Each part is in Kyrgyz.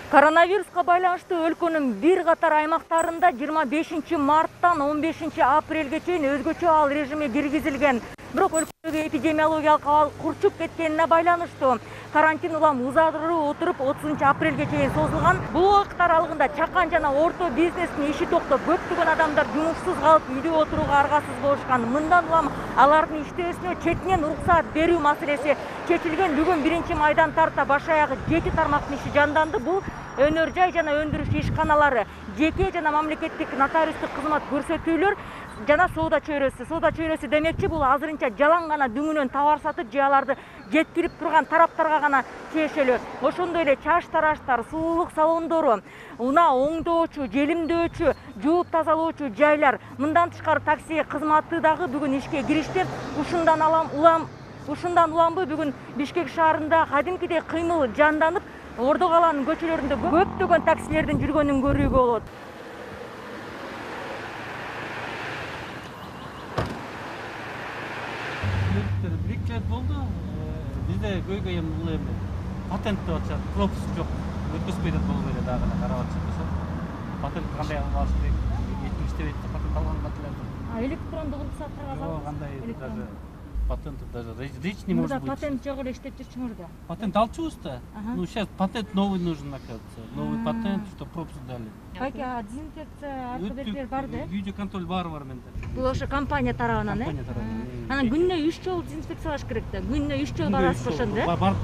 Коронавируска байланыштуу өлкөнүн бир катар аймактарында 25 марттан 15 апрелге чейин өзгөчө ал режими киргизилген. Бирок өлкөдөгү эпидемиологиялык абал курчуп кеткенине байланыштуу карантин улам узартылып отуруп 30 апрелге чейин созулган. Бул убакыт аралыгында чакан жана орто бизнестин иши токтоп, көптөгөн адамдар жумушсуз калып үйдө отурууга аргасыз болушкан. Мындан улам алардын иштөөсүнө четинен уруксаат берүү маселеси чечилген. Бүгүн 1 майдан тарта баш аягы 7 тармактын иши жанданды. Бул өнөр жай жана өндүрүш ишканалары, жеке жана мамлекеттик нотариустук кызмат көрсөтүүлөр жана соода чөйрөсү. Соода чөйрөсү демекчи, бул азырынча жалаң гана дүңүнөн товар сатып же аларды жеткирип турган тараптарга гана тиешелүү. Ошондой эле чач тараштар, суулук салондору, унаа оңдоочу, желимдөөчү, жууп тазалоочу жайлар, мындан тышкары такси кызматы дагы бүгүн ишке киришти. Ушундан уламбы бүгүн Бишкек шаарында кадимкидей кыймыл жанданып, Ордо каланын көчөлөрүндө көптөгөн таксилердин жүргөнүн көрүүгө болот. Бир-эки жыл болду. Бизде көйгөй бул эми патент деп атышат, пропуск жок. Өткөзбөй деп болуп эле дагы карап атышат. Патент кандай алыш керек? Иштебейт деп патент алганга деле. Электрондук уруксаттарга жок, кандай даже патент даже речь не может быть. Патент жок эле иштеп жүрчүңөр да. Патент алчубуз да. Ну сейчас патент новый нужен, оказывается. Новый патент, что пропуск дали. Байке, дезинфекция аркы бар да? Видео контроль бар менде. Бул ошо компания тарабынан, Компания тарабынан. Анан күнүнө 3 жолу дезинфекциялаш керек да. Күнүнө 3 жолу барасыз ошондо, да? Бар.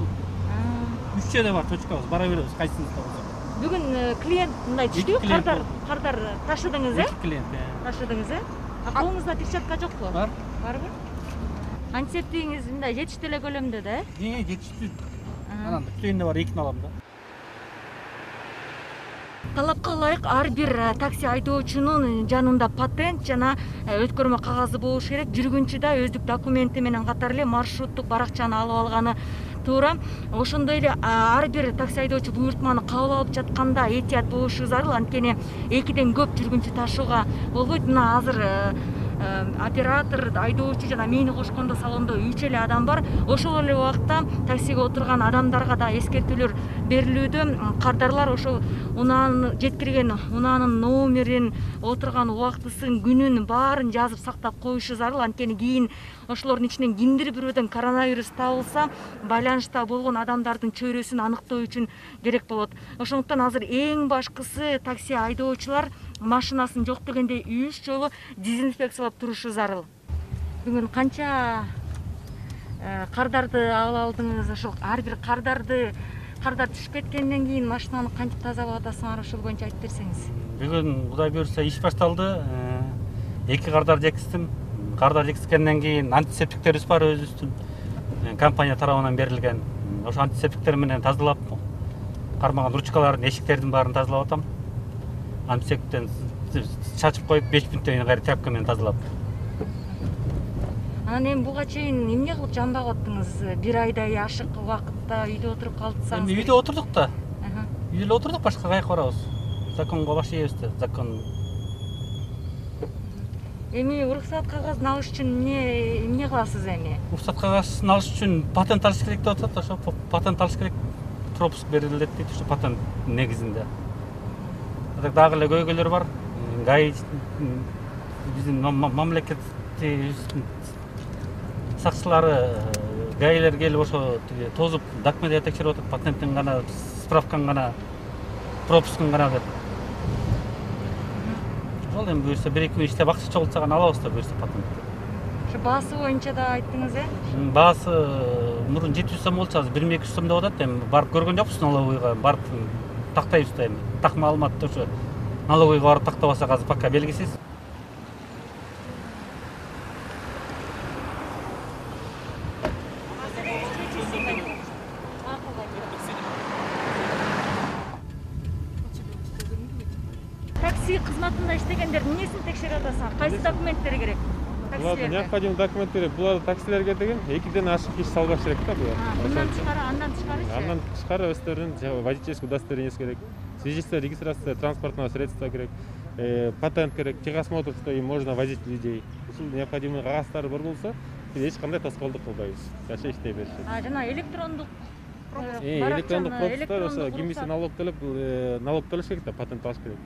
3 жерде бар точкабыз. Бара беребиз, кайсысында болсо. Бүгүн клиент мындай түштү, кардар ташыдыңыз, э? Клиент, Ташыдыңыз, э? Колуңузда перчатка жокпу? Барбы? Антисептигиңиз мындай жетиштүү эле көлөмдө да, э? Жетиштүү. Анан түтөйүндө бар 2 алам да. Талапка ылайык ар бир такси айдоочунун жанында патент жана өткөрмө кагазы болуш керек. Жүргүнчү да өздүк документи менен катар эле маршруттук баракчаны алып алганы туура. Ошондой эле ар бир такси айдоочу буйртманы кабыл алып жатканда этият болушу зарыл. Анткени 2ден көп жүргүнчү ташууга болбойт. Мына азыр оператор, айдоочу жана мени кошкондо салондо 3 эле адам бар. Ошол эле убакта таксиге отурган адамдарга да эскертүүлөр берилүүдө. Кардарлар ошол унааны жеткирген унаанын номерин, отурган убактысын, күнүн баарын жазып сактап коюшу зарыл. Анткени кийин ошолордун ичинен кимдир бирөөдөн коронавирус табылса, байланышта болгон адамдардын чөйрөсүн аныктоо үчүн керек болот. Ошондуктан азыр эң башкысы такси айдоочулар машинасын жок дегенде 3 жолу дезинфекциялап турушу зарыл. Бүгүн канча кардарды алдыңыз? Ошол ар бир кардар түшүп кеткенден кийин машинаны кантип тазалап атасыңар, ошол боюнча айтып берсеңиз. Бүгүн Кудай буйрса иш башталды. 2 кардар жекиздим. Кардар жекискенден кийин антисептиктерибиз бар өзүбүздүн. Компания тарабынан берилген. Ошо антисептиктер менен тазалап, кармаган ручкалардын, эшиктердин баарын тазалап атам. Антисептиктен чачып коюп 5 мүнөттөн кийин кайра тряпка менен тазалап. Анан эми буга чейин эмне кылып жанбап аттыңыз? 1 айдай ашык убакытта үйдө отуруп калдысаңыз. Эми үйдө отурдук да. Үйдө отурдук, башка каяка барабыз? Законго баш ийебиз да, закон. Эми уруксаат кагазын алыш үчүн эмне кыласыз эми? Уруксаат кагазын алыш үчүн патент алыш керек деп атат. Ошо патент алыш керек. Пропуск берилет дейт, ошо патент негизинде. Дагы эле көйгөйлөр бар. Гай биздин мамлекеттин сакчылары, гайлер келип ошо тозуп документти текшерип атат, патенттин гана, справканы гана, пропускун гана деп. Ошол эми буюрса 1-2 күн иштеп акча чогултса гана алабыз да буюрса патентти. Ошо баасы боюнча да айттыңыз, э? Баасы мурун 700 сом болчу, азыр 1200 сом деп атат. Эми барып көргөн жокпуз налоговыйга, барып тактайбыз да эми. Такма алматты ошо налоговыйга барып тактабасак азыр пока белгисиз. Такси кызматында иштегендер эмнесин текшерип атасың? Кайсы документтер керек? Буларда необходимый документтер, булар таксилерге деген 2ден ашык иш салбаш керек да булар. Андан тышкары? Андан тышкары өздөрүнүн водительский удостоверениеси керек. Свидетельство регистрации транспортного средства керек. Патент керек. Техосмотр, что им можно возить людей. Ушул необходимый кагаздары бар болсо, биз эч кандай тоскоолдук кылбайбыз. Жаша иштей беришет. Жана электрондук пропуск. Электрондук пропусктар ошо электрондук кимиси уруксат. налог төлөп налог төлөш керек да, патент алыш керек.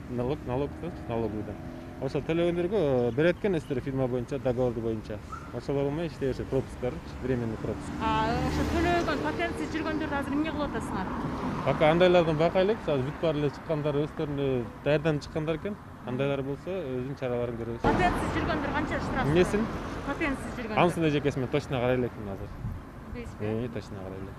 Налоговыйдан. Ошол төлөгөндөргө берет экен эстер фирма боюнча, договор боюнча. Ошолор менен иштешет, пропусктар, временный пропуск. Ошо төлөгөн патентсиз жүргөндөрдү азыр эмне кылып атасыңар? Пока андайлардан байкайлык, азыр бүт баары эле чыккандар өздөрүнө даярданып чыккандар экен. Андайлар болсо өзүнүн чараларын көрөбүз. Патентсиз жүргөндөр канча штраф? Эмнесин? Патентсиз жүргөндөр. Ансын эжекесин мен точно карай элекмин азыр. Дейсизби? Точно карай элек.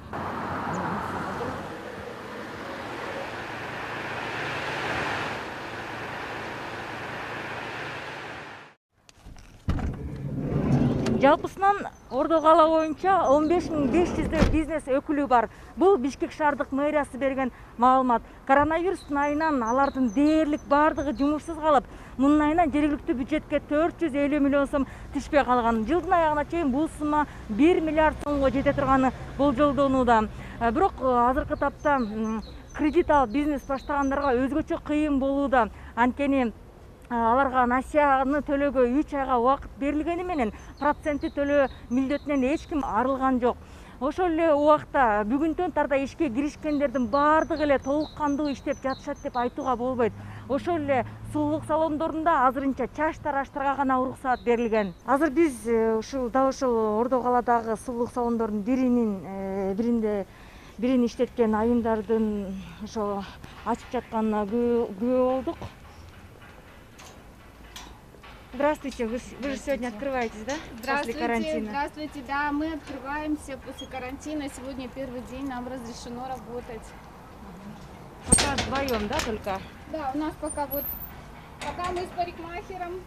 Жалпысынан Ордо кала боюнча 15.500 бизнес өкүлү бар. Бул Бишкек шаардык мэриясы берген маалымат. Коронавирустун айынан алардын дээрлик бардыгы жумушсуз калып, мунун айынан жергиликтүү бюджетке 450 миллион сом түшпөй калган. Жылдын аягына чейин бул сумма 1 миллиард сомго жете турганы болжолдонууда. Бирок азыркы тапта кредит алып бизнес баштагандарга өзгөчө кыйын болууда. Анткени аларга насыяны төлөөгө 3 айга убакыт берилгени менен проценти төлөө милдетинен эч ким арылган жок. Ошол эле убакта бүгүнтөн тарда ишке киришкендердин баардыгы эле толук кандуу иштеп жатышат деп айтууга болбойт. Ошол эле сулуулук салондорунда азырынча чач тараштырга гана уруксаат берилген. Азыр биз ушул Ордо каладагы сулуулук салондордун бирин иштеткен айымдардын ошо ачып жатканына күбө болдук. Здравствуйте, вы же сегодня открываетесь, да? После карантина. Здравствуйте, да, мы открываемся после карантина. Сегодня первый день, нам разрешено работать. Пока вдвоем, да, только? Да, у нас пока мы с парикмахером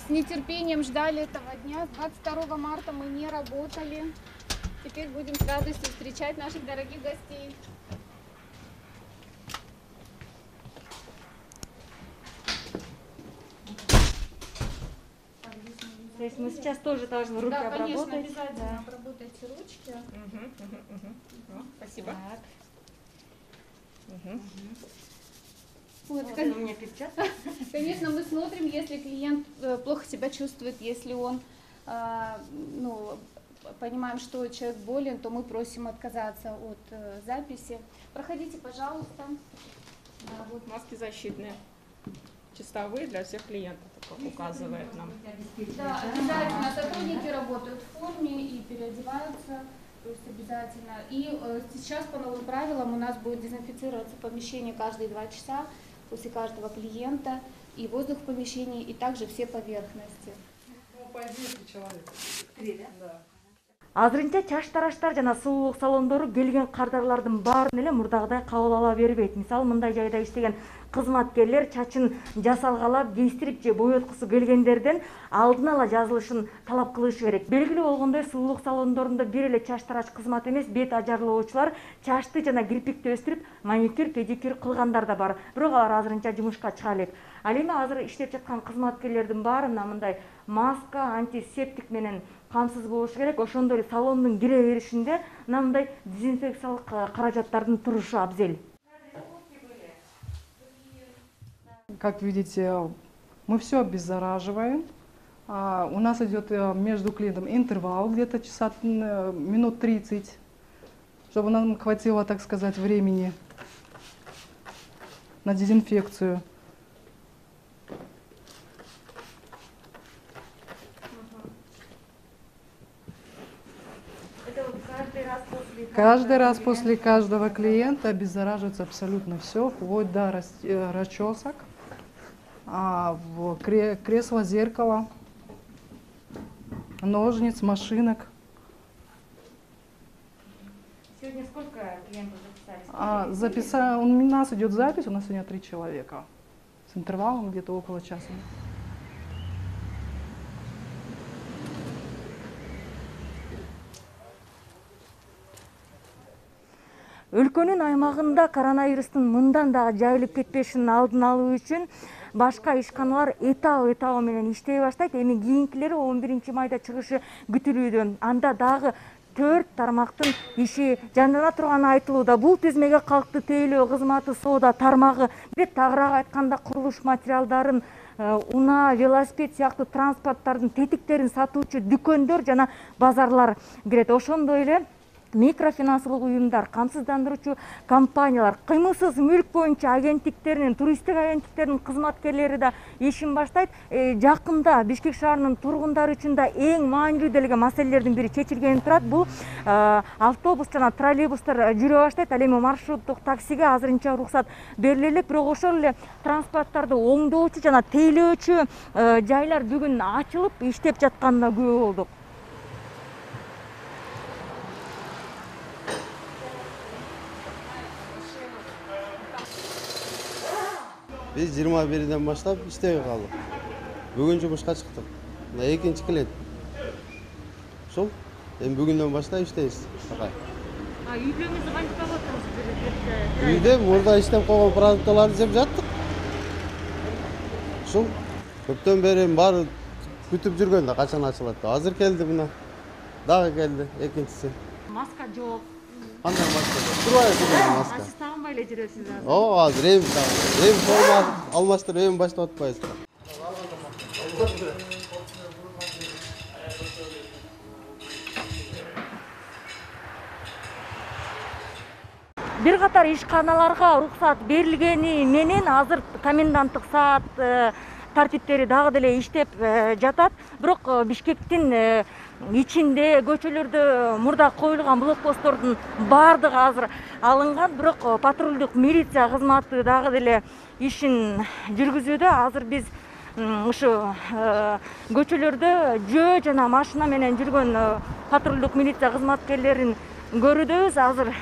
с нетерпением ждали этого дня. 22 марта мы не работали. Теперь будем с радостью встречать наших дорогих гостей. То есть мы сейчас тоже должны руки обработать. Да, конечно, обязательно обработайте ручки. Спасибо. Вот, У меня перчатки. конечно, мы смотрим, если клиент плохо себя чувствует, если он, понимаем, что человек болен, то мы просим отказаться от записи. Проходите, пожалуйста. Да, вот маски защитные, чистовые для всех клиентов, как указывает нам. Да, обязательно сотрудники работают в форме и переодеваются, то есть обязательно. И сейчас по новым правилам у нас будет дезинфицироваться помещение каждые 2 часа после каждого клиента, и воздух в помещении, и также все поверхности. По 200 человек. Да. Азырынча чач тараштар жана сулуулук салондору келген кардарлардын баарын эле мурдагыдай кабыл ала бербейт. Мисалы мындай жайда иштеген кызматкерлер чачын жасалгалап, кестирип же боyoткусу келгендерден алдын ала жазылышын талап кылышы керек. Белгилүү болгондой сулуулук салондорунда бир эле чач тарач кызмат эмес, бет ажарлоочулар чачты жана кирпикти өстүрүп, маникюр, педикюр кылгандар да бар. Бирок алар азырынча жумушка чыга элек. Ал эми азыр иштеп жаткан кызматкерлердин баарына мындай маска, антисептик менен камсыз болуш керек. Ошондой эле салондун кире беришинде мындай дезинфекциялык каражаттардын турушу абзел. Как видите, мы все обеззараживаем. У нас идет между клиентом интервал где-то минут 30, чтобы нам хватило, так сказать, времени на дезинфекцию. Каждый раз после каждого клиента обеззараживается абсолютно все, вплоть до расчесок, кресла, зеркала, ножниц, машинок. Сегодня сколько клиентов записались? У нас идет запись, у нас сегодня 3 человека с интервалом где-то около часа. Өлкөнүн аймагында коронавирустун мындан дагы жайылып кетпешинин алдын алуу үчүн башка ишканалар этап менен иштей баштайт. Эми кийинкилери 11 майда чыгышы күтүлүүдө. Анда дагы 4 тармактын иши жандана турганы айтылууда. Бул тизмеге калкты тейлөө кызматы, соода тармагы, тагыраак айтканда курулуш материалдарын, унаа, велосипед сыяктуу транспорттардын тетиктерин сатуучу дүкөндөр жана базарлар кирет. Ошондой эле микрофинансылык уюмдар, камсыздандыруучу компаниялар, кыймылсыз мүлк боюнча агенттиктеринин, туристтик агенттиктеринин кызматкерлери да ишин баштайт. Жакында Бишкек шаарынын тургундары үчүн да эң маанилүү делген маселелердин бири чечилгени турат. Бул автобус жана троллейбустар жүрө баштайт. Ал эми маршруттук таксиге азырынча уруксат бериле элек, бирок ошол эле транспорттарды оңдоочу жана тейлөөчү жайлар бүгүн ачылып иштеп жатканына күбө болдук. Biz 21'den başlap iştege kaldık. Bugün жұмышқа çıktık. Ekinci klient. Sol. Bugünden başlayıp işteyiz. Үйлөрүңүздү кантип табып Үйде burada işlep koygan produktlarını жеп жатtık. Sol. Köpten beri бар күтүп жүргөндө качан ачылат. Азыр келди мына. Дагы келди экинчиси. Маска жок. Кандай маска? Турбай маска. Сиз тагынбай эле жүрөсүз азыр. О, азыр эми форма алмаштырып эми баштап атпайбыз. Бир катар ишканаларга уруксат берилгени менен азыр коменданттык саат тартиптери дагы деле иштеп жатат. Бирок Бишкектин ичинде көчөлөрдө мурда коюлган блокпосттордун баардыгы азыр алынган. Бирок патрулдук милиция кызматы дагы деле ишин жүргүзүүдө. Азыр биз ушу көчөлөрдө жөө жана машина менен жүргөн патрулдук милиция кызматкерлерин көрүүдөбүз. Азыр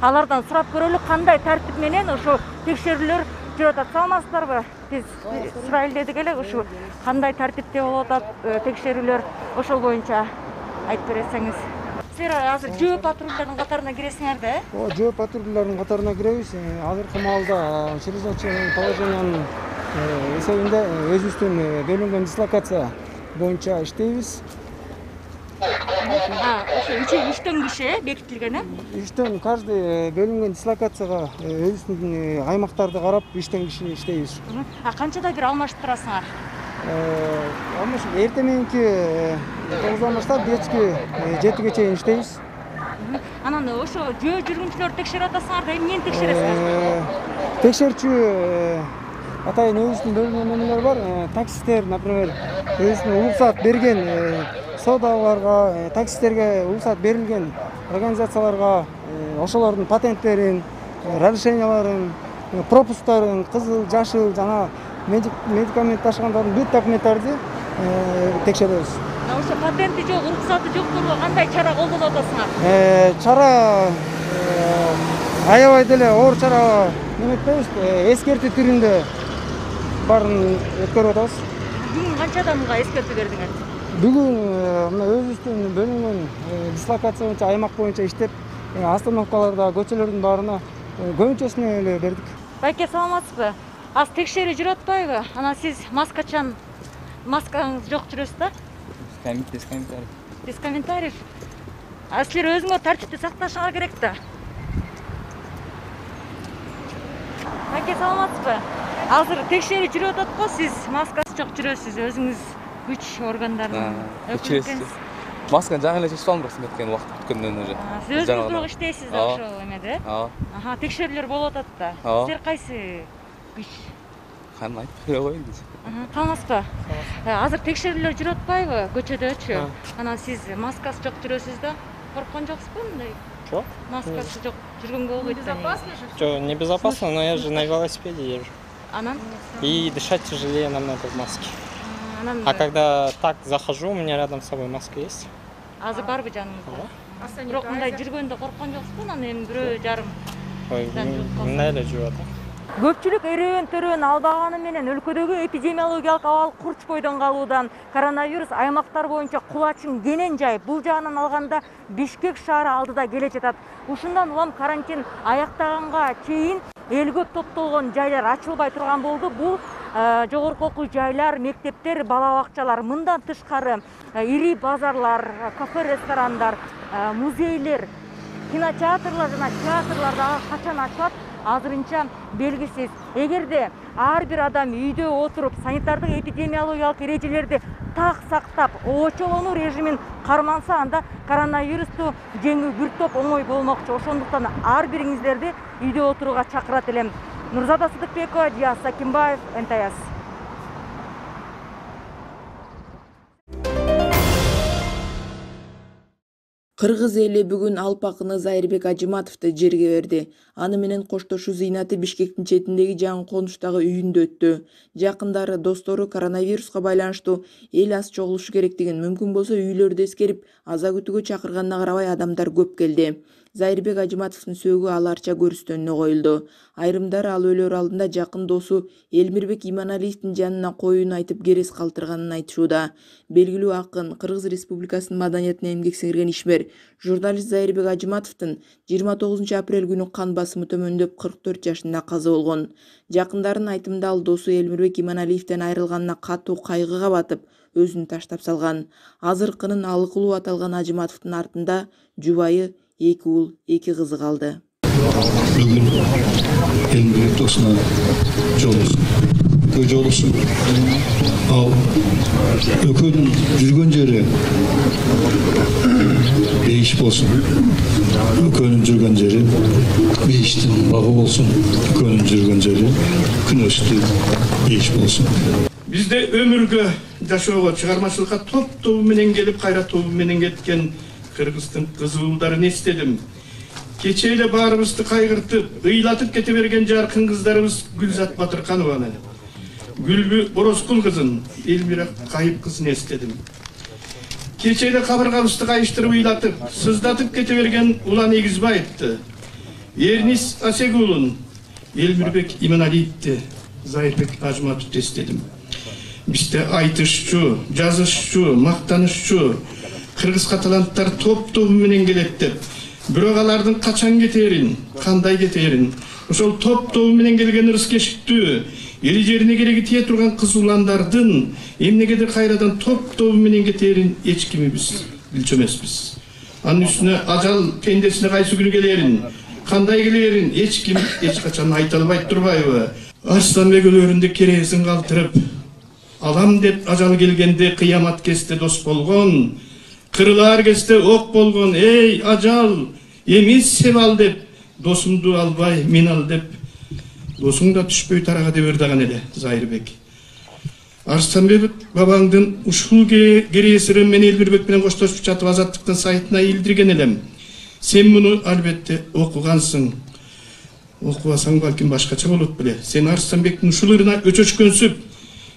алардан сурап көрөлү, кандай тартип менен ошо текшерүүлөр жүрүп атат. Саламатсыздарбы? Биз сурайлы дедик эле, ушу кандай тартипте болуп атат текшерүүлөр, ошол боюнча айтып берсеңиз. Силер азыр жөө патрулдардын катарына киресиңер да? Жөө патрулдардын катарына киребиз. Азыркы маалда чрезвычайное положениянын эсебинде өзүбүздүн бөлүнгөн дислокация боюнча иштейбиз. Ошо үчтөн киши бекитилген, Үчтөн каждый бөлүнгөн дислокацияга өзүбүздүн аймактарды карап үчтөн киши иштейбиз. Канчада бир алмашып турасыңар? Эртең мененки 9-дан баштап кечки 7-ге чейин иштейбиз. Анан ошо жөө жүргүнчүлөрдү текшерип атасыңар да, эмнени текшересиңер? Текшерүүчү атайын өзүнүн бөлүнгөн немелер бар. Таксистер, например, өзүнүн уруксат берген содаларга, таксистерге уруксат берилген организацияларга ошолордун патенттерин, разрешенияларын, пропусктарын, кызыл, жашыл жана медикамент ташыгандардын бүт документтерди текшеребиз. Ошо патенти жок, уруксаты жокторго кандай чара колдонуп атасыңар? Чара аябай деле оор чара неметпейбиз, эскертүү түрүндө баарын өткөрүп атабыз. Бүгүн канча адамга эскертүү бердиңер? Бүгүн мына өзүбүздүн бөлүнгөн дислокация боюнча аймак боюнча иштеп, остановкаларда, көчөлөрдүн баарына көбүнчөсүнө эле бердик. Байке, саламатсызбы? Аз текшерүү жүрүп атпайбы? Анан сиз маскачан, маскаңыз жок жүрөсүз да? Без комментариев. Силер өзүңөр тартипти сакташыңар керек да. Байке, саламатсызбы? Азыр текшерүү жүрүп атат го, сиз маскасы жок жүрөсүз, өзүңүз күч органдарынан өкүлсүз. Масканы жаңы эле чечип алдым, бирок сиңеткен убакыт бүткөндөн уже. Сиз өзүңүз бирок иштейсиз да ошол эмеде? Текшерүүлөр болуп атат да. Силер кайсы күч? Кандай айтып бере коеюн дейсиз? Саламатсызбы? Азыр текшерүүлөр жүрүп атпайбы көчөдөчү? Анан сиз маскасы жок жүрөсүз да? Корккон жоксузбу мындай? Что? Маскасы жок жүргөнгө болбойт да. Безопасно же? Что, небезопасно, но я же на велосипеде езжу. Анан? И дышать тяжелее намного в маске. А когда так захожу, у меня рядом с собой маска есть. Азыр барбы жаныңызда? Бирок мындай жүргөндө корккон жоксузбу? Анан эми бирөө жарым. Ой, мындай эле жүрүп атам. Көпчүлүк эрөөн-төрөөн албаганы менен өлкөдөгү эпидемиологиялык абал курч бойдон калуудан коронавирус аймактар боюнча кулачын кенен жайып, бул жагынан алганда Бишкек шаары алдыда келе жатат. Ушундан улам карантин аяктаганга чейин элгө топтолгон жайлар ачылбай турган болду. Бул жогорку окуу жайлар, мектептер, бала бакчалар, мындан тышкары ири базарлар, кафе, ресторандар, музейлер, кинотеатрлар жана театрлар дагы качан ачылат азырынча белгисиз. Эгерде ар бир адам үйдө отуруп санитардык эпидемиологиялык эрежелерди так сактап, очолонуу режимин карманса, анда коронавирусту жеңүү бир топ оңой болмокчу. Ошондуктан ар бириңиздерди үйдө отурууга чакырат элем. Нурзада Сыдыкбекова, Диас Сакимбаев, НТС. Кыргыз эли бүгүн алпакыны Зайырбек Ажыматовду жерге берди. Аны менен коштошуу зыйнаты Бишкектин четиндеги жаңы конуштагы үйүндө өттү. Жакындары, достору коронавируска байланыштуу эл аз чогулушу керектигин, мүмкүн болсо үйлөрдө эскерип, аза күтүүгө чакырганына карабай адамдар көп келди. Зайырбек Ажыматовдун сөөгү аларча көрүстөнүнө коюлду. Айрымдары ал өлөр алдында жакын досу Элмирбек Иманалиевдин жанына коюун айтып керес калтырганын айтышууда. Белгилүү акын, Кыргыз Республикасынын маданиятына эмгек сиңирген ишмер, журналист Зайырбек Ажыматовдун 29 апрель күнү кан басымы төмөндөп 44 жашында каза болгон. Жакындарынын айтымында ал досу Элмирбек Иманалиевден айрылганына катуу кайгыга батып, өзүн таштап салган. Азыркынын алыкулуу аталган Ажыматовдун артында жубайы, 2 уул, 2 кызы калды. Бүгүн Элмирбек досуна жолугусун. Ал экөөнүн жүргөн жери бейиш болсун. Экөөнүн жүргөн жери бейиштин багы болсун. Экөөнүн жүргөн жери күнөстү бейиш болсун. Бизде өмүргө жашоого чыгармачылыкка топ менен келип, кайра тобу менен кеткен Кыргыздын кызуулдарын эстедим. Кече эле баарыбызды кайгыртып, ыйлатып кете берген жаркын кыздарыбыз Гүлзат Батырканованы, Гүлбү Борозкул кызын, Элмира Кайып кызын эстедим. Кече эле кабыргабызды кайыштырып ыйлатып, сыздатып кете берген Улан Эгизбаевди, Эрнис Асегулун, Элмирбек Иманалиевди, Зайырбек Ажыматовду эстедим. Бизде айтышчу, жазышчу, мактанышчу кыргызга таланттар топ менен келет деп, бирок алардын качан кетерин, кандай кетерин, ошол топ менен келген ырыскештүү, эли жерине кереги тие турган кызууландардын эмнегедир кайрадан топ менен кетерин эч кимибиз билчү эмеспиз. Анын үстүнө ажал пендесине кайсы күнү келерин, кандай келерин эч ким эч качан айта албайт турбайбы? Арстанбек өлөрүндө керезин калтырып, алам деп ажал келгенде кыямат кезде дос болгон, кырылар кезде ок болгон, эй ажал, эмис сен ал деп, досумду албай мен ал деп, досуң да түшпөй тарага деп ырдаган эле Зайырбек. Арстанбек бабаңдын ушул кересирин мен Элмирбек менен коштошуп жатып Азаттыктын сайтына илдирген элем. Сен муну албетте окугансың. Окубасаң балким башкача болот беле. Сен Арстанбектин ушул ырына өчөшкөнсүп,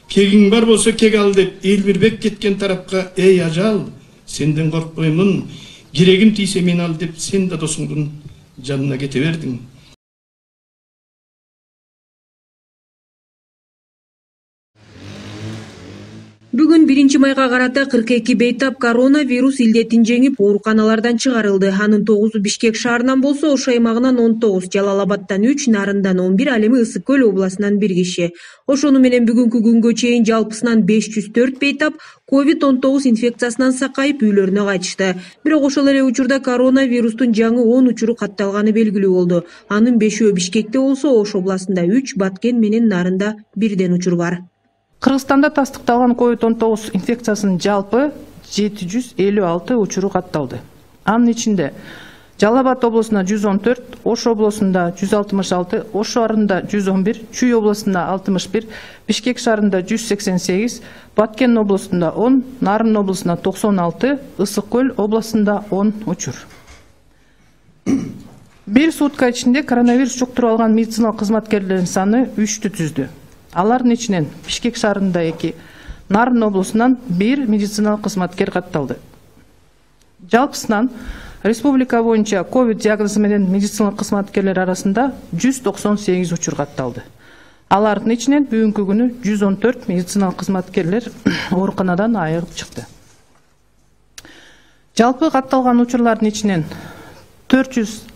кегиң бар болсо кег ал деп Элмирбек кеткен тарапка, эй ажал, сенден коркпоймун, керегим тийсе мен ал деп сен да досуңдун жанына кете бердиң. Бүгүн 1 майга карата 42 бейтап коронавирус илдетин жеңип, ооруканалардан чыгарылды. Анын 9 Бишкек шаарынан болсо, Ош аймагынан 19, Жалал-Абадтан 3, Нарындан 11, ал эми Ысык көл областынан 1 киши. Ошону менен бүгүнкү күнгө чейин жалпысынан 504 бейтап COVID-19 инфекциясынан сакайып үйлөрүнө кайтышты. Бирок ошол эле учурда коронавирустун жаңы 10 учуру катталганы белгилүү болду. Анын 5-өө Бишкекте болсо, Ош областында 3, Баткен менен Нарында 1 учур бар. Кыргызстанда тастыкталган COVID-19 инфекциясынын жалпы 756 учуру катталды. Анын ичинде Жалал-Абад облусунда 114, Ош облусунда 166, Ош шаарында 111, Чүй облусунда 61, Бишкек шаарында 188, Баткен облусунда 10, Нарын облусунда 96, Ысык көл облусунда 10 учур. Бир сутка ичинде коронавирус жуктуруп алган медициналык кызматкерлердин саны 3 түздү. Алардын ичинен Бишкек шаарында 2, Нарын облусунан 1 медициналык кызматкер катталды. Жалпысынан республика боюнча ковид диагнозу менен медициналык кызматкерлер арасында 198 учур катталды. Алардын ичинен бүгүнкү күнү 114 медициналык кызматкерлер ооруканадан айыгып чыкты. Жалпы катталган учурлардын ичинен 406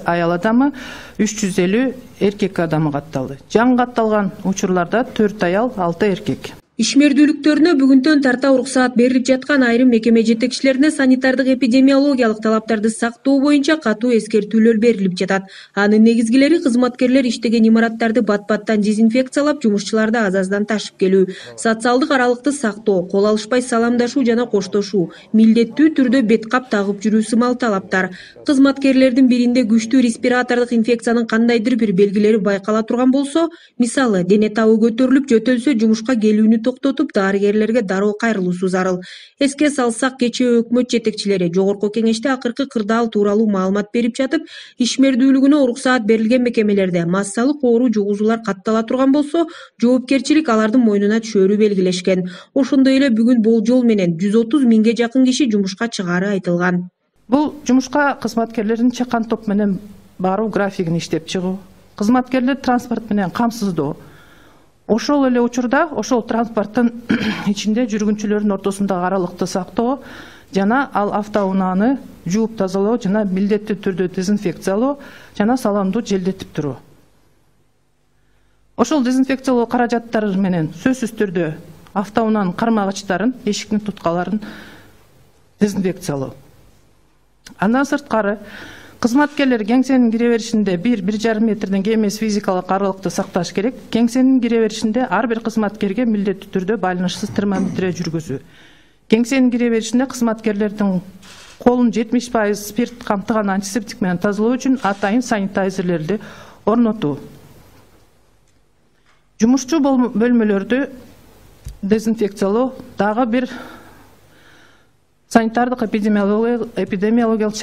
аял адамы, 350 эркек адамы катталды. Жаңы катталган учурларда 4 аял, 6 эркек. Ишмердүүлүктөрүнө бүгүндөн тарта уруксаат берилип жаткан айрым мекеме жетекчилерине санитардык эпидемиологиялык талаптарды сактоо боюнча катуу эскертүүлөр берилип жатат. Анын негизгилери кызматкерлер иштеген имараттарды бат-баттан дезинфекциялап, жумушчуларды аз-аздан ташып келүү, социалдык аралыкты сактоо, кол алышпай саламдашуу жана коштошуу, милдеттүү түрдө бет кап тагып жүрүү сымал талаптар. Кызматкерлердин биринде күчтүү респиратордук инфекциянын кандайдыр бир белгилери байкала турган болсо, мисалы дене табы көтөрүлүп, жөтөлсө жумушка келүүнү токтотуп, дарыгерлерге дароо кайрылуусу зарыл. Эске салсак, кечээ өкмөт жетекчилери жогорку кеңеште акыркы кырдаал тууралуу маалымат берип жатып, ишмердүүлүгүнө уруксаат берилген мекемелерде массалык оору жугузуулар каттала турган болсо, жоопкерчилик алардын мойнуна түшөөрү белгилешкен. Ошондой эле бүгүн болжол менен 130 миңге жакын киши жумушка чыгаары айтылган. Бул жумушка кызматкерлердин чакан топ менен баруу графигин иштеп чыгуу, кызматкерлер транспорт менен камсыздоо. Ошол эле учурда ошол транспорттун ичинде жүргүнчүлөрдүн ортосундагы аралыкты сактоо жана ал автоунааны жууп тазалоо жана милдеттүү түрдө дезинфекциялоо жана саламдуу желдетип туруу. Ошол дезинфекциялоо каражаттары менен сөзсүз түрдө автоунаанын кармагычтарын, эшиктин туткаларын дезинфекциялоо. Андан сырткары кызматкерлер кеңсенин кире беришинде 1-1,5 метрден кем эмес физикалык аралыкты сакташ керек. Кеңсенин кире беришинде ар бир кызматкерге милдеттүү түрдө байланышсыз термометр жүргүзүү. Кеңсенин кире беришинде кызматкерлердин колун 70% спирт камтыган антисептик менен тазалоо үчүн атайын санитайзерлерди орнотуу. Жумушчу бөлмөлөрдү дезинфекциялоо дагы бир санитардык эпидемиологиялык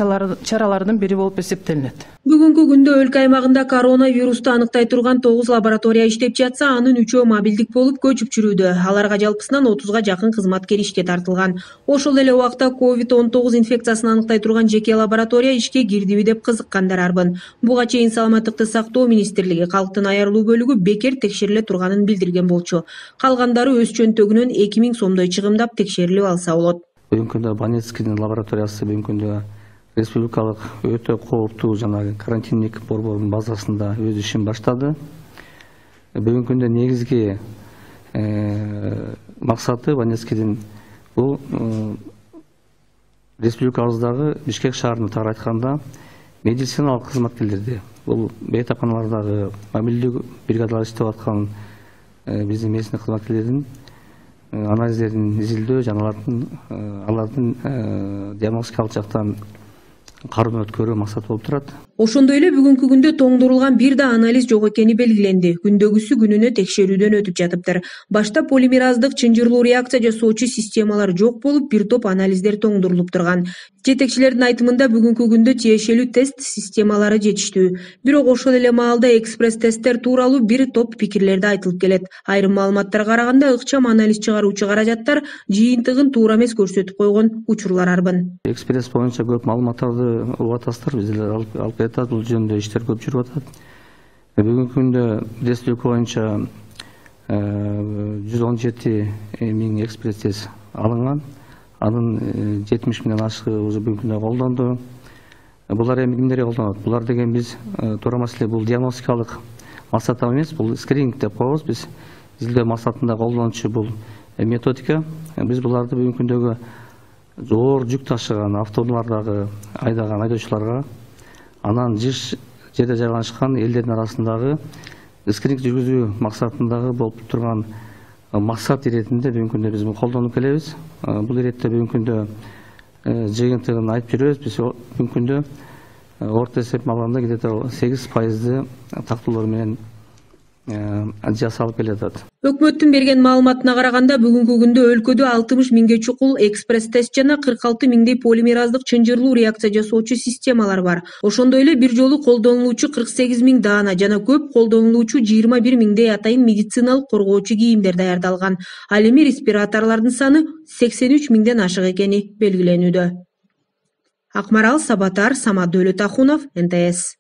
чаралардын бири болуп эсептелинет. Бүгүнкү күндө өлкө аймагында коронавирусту аныктай турган 9 лаборатория иштеп жатса, анын 3-өө мобилдик болуп көчүп жүрүүдө. Аларга жалпысынан 30га жакын кызматкер ишке тартылган. Ошол эле убакта COVID-19 инфекциясын аныктай турган жеке лаборатория ишке кирдиби деп кызыккандар арбын. Буга чейин Саламаттыкты сактоо министрлиги калктын аярылуу бөлүгү бекер текшериле турганын билдирген болчу. Калгандары өз чөнтөгүнөн 2000 сомдой чыгымдап текшерилип алса болот. Бүгүнкү күндө Банецкийдин лабораториясы бүгүнкү күндө республикалык өтө кооптуу жана карантиндик борбордун базасында өз ишин баштады. Бүгүнкү күндө негизги максаты Банецкийдин бул республикабыздагы Бишкек шаарына тагыраак айтканда медициналык кызматкерлерди, бул бейтапканалардагы мобилдүү бригадалар иштеп аткан биздин местный кызматкерлердин анализдерин изилдөө жана алардын диагностикалык жактан кароону өткөрүү максат болуп турат. Ошондой эле бүгүнкү күндө тоңдурулган бир да анализ жок экени белгиленди. Күндөгүсү күнүнө текшерүүдөн өтүп жатыптыр. Башта полимераздык чынжырлуу реакция жасоочу системалар жок болуп, бир топ анализдер тоңдурулуп турган. Жетекчилердин айтымында бүгүнкү күндө тиешелүү тест системалары жетиштүү. Бирок ошол эле маалда экспресс-тесттер тууралуу бир топ пикирлерди айтылып келет. Айрым маалыматтарга караганда ыкчам анализ чыгаруучу каражаттар жыйынтыгын туура эмес көрсөтүп койгон учурлар арбын. Экспресс боюнча көп маалыматтарды угуп атасыздар, биздер алып кетат, бул жөнүндө иштер көп жүрүп атат. Бүгүнкү күндө республика боюнча 117 миң экспресс-тест алынган. Анын 70 миңден ашыгы уже бүгүнкү күндө колдонду. Булар эми кимдерге колдонот? Булар деген биз туура маселе бул диагностикалык максатта эмес, бул скрининг деп коебуз биз. Изилдөө максатында колдончу бул методика. Биз буларды бүгүнкү күндөгү зор жүк ташыган автоунаалардагы айдаган айдоочуларга, анан жыш жерде жайланышкан элдердин арасындагы скрининг жүргүзүү максатындагы болуп турган максат иретинде бүгүнкү күндө биз колдонуп келебиз. Бул иретте бүгүнкү күндө жыйынтыгын айтып жүрөбүз. Биз бүгүнкү күндө орто эсеп алганда где-то 8% тактоолор менен жасалып келатат. Өкмөттүн берген маалыматына караганда бүгүнкү күндө өлкөдө 60 миңге чукул экспресс-тест жана 46 миңдей полимераздык чынжырлуу реакция жасоочу системалар бар. Ошондой эле бир жолу колдонулуучу 48 миң даана жана көп колдонулуучу 21 миңдей атайын медициналык коргоочу кийимдер даярдалган. Ал эми респираторлордун саны 83 миңден ашык экени белгиленүүдө. Акмарал Сабатар, Самат Дөөлөтахунов, НТС.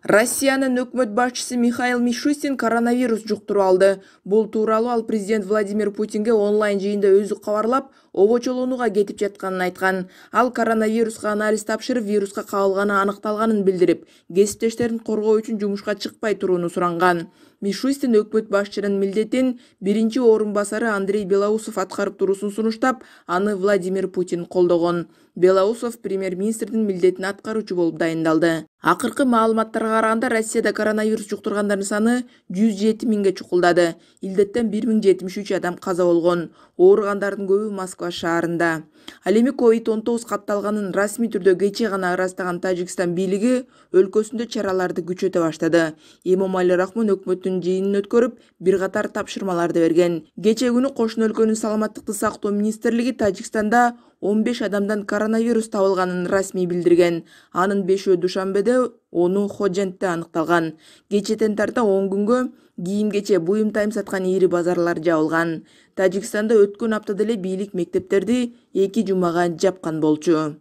Россиянын өкмөт башчысы Михаил Мишустин коронавирус жуктуруп алды. Бул тууралуу ал президент Владимир Путинге онлайн жыйында өзү кабарлап, обочолонууга кетип жатканын айткан. Ал коронавируска анализ тапшырып, вируска кабылганы аныкталганын билдирип, кесиптештерин коргоо үчүн жумушка чыкпай турууну суранган. Мишустин өкмөт башчынын милдетин биринчи орун басары Андрей Белоусов аткарып туруусун сунуштап, аны Владимир Путин колдогон. Белоусов премьер-министрдин милдетин аткаруучу болуп дайындалды. Акыркы маалыматтарга караганда Россияда коронавирус жуктургандардын саны 107 миңге чукулдады. Илдеттен 1073 адам каза болгон. Ооругандардын көбү Москва шаарында. Ал эми COVID-19 катталганын расмий түрдө кече гана ырастаган Тажикстан бийлиги өлкөсүндө чараларды күчөтө баштады. Эмомали Рахмон өкмөттүн жыйынын өткөрүп, бир катар тапшырмаларды берген. Кече күнү кошуна өлкөнүн саламаттыкты сактоо министрлиги Тажикстанда 15 адамдан коронавирус табылганын расмий билдирген. Анын 5-өө Душанбеде, 10-у Ходжентте аныкталган. Кечетен тарта 10 күнгө кийим-кече, буюм-тайым саткан ири базарлар жабылган. Тажикстанда өткөн аптада эле бийлик мектептерди 2 жумага жапкан болчу.